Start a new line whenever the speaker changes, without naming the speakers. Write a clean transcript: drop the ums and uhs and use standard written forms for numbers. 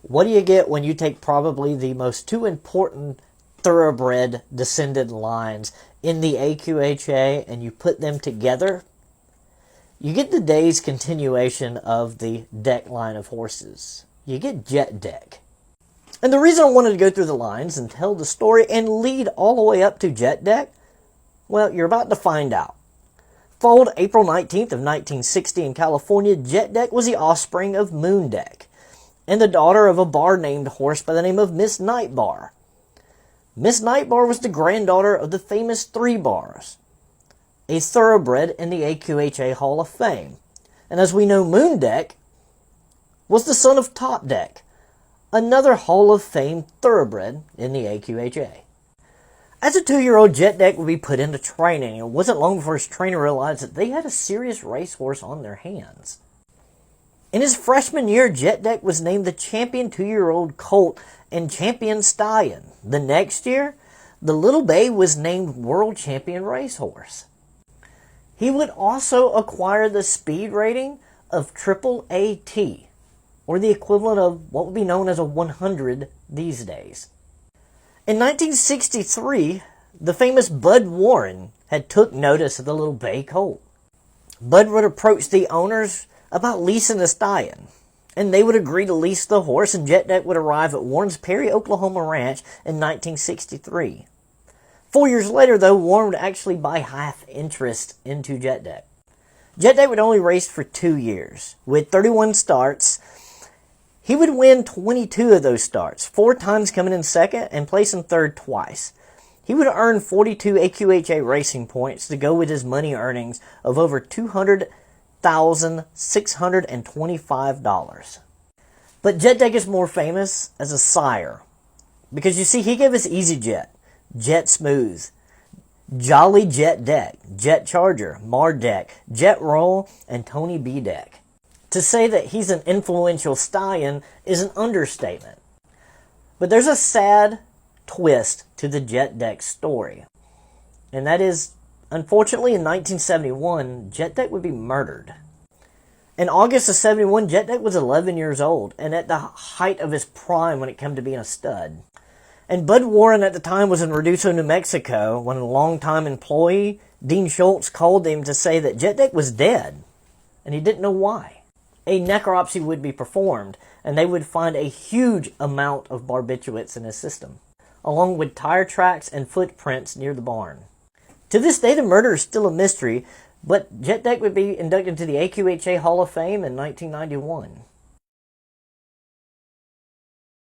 What do you get when you take probably the most two important thoroughbred descended lines in the AQHA and you put them together? You get the day's continuation of the deck line of horses. You get Jet Deck. And the reason I wanted to go through the lines and tell the story and lead all the way up to Jet Deck, well, you're about to find out. Foaled April 19th of 1960 in California, Jet Deck was the offspring of Moon Deck and the daughter of a bar-named horse by the name of Miss Nightbar. Miss Nightbar was the granddaughter of the famous Three Bars, a thoroughbred in the AQHA Hall of Fame. And as we know, Moon Deck was the son of Top Deck, another Hall of Fame thoroughbred in the AQHA. As a 2-year-old, Jet Deck would be put into training. It wasn't long before his trainer realized that they had a serious racehorse on their hands. In his freshman year, Jet Deck was named the champion 2-year-old colt and champion stallion. The next year, the Little Bay was named world champion racehorse. He would also acquire the speed rating of triple AT, or the equivalent of what would be known as a 100 these days. In 1963, the famous Bud Warren had took notice of the Little Bay colt. Bud would approach the owners about leasing the stallion, and they would agree to lease the horse, and Jet Deck would arrive at Warren's Perry, Oklahoma ranch in 1963. 4 years later, though, Warren would actually buy half interest into Jet Deck. Jet Deck would only race for 2 years. With 31 starts, he would win 22 of those starts, 4 times coming in second and placing third twice. He would earn 42 AQHA racing points to go with his money earnings of over $200,625. But Jet Deck is more famous as a sire, because you see, he gave us Easy Jet, Jet Smooth, Jolly Jet Deck, Jet Charger, Mar Deck, Jet Roll, and Tony B Deck. To say that he's an influential stallion is an understatement. But there's a sad twist to the Jet Deck story. And that is, unfortunately, in 1971, Jet Deck would be murdered. In August of 71, Jet Deck was 11 years old and at the height of his prime when it came to being a stud. And Bud Warren at the time was in Reduso, New Mexico, when a longtime employee, Dean Schultz, called him to say that Jet Deck was dead, and he didn't know why. A necropsy would be performed, and they would find a huge amount of barbiturates in his system, along with tire tracks and footprints near the barn. To this day, the murder is still a mystery, but Jet Deck would be inducted to the AQHA Hall of Fame in 1991.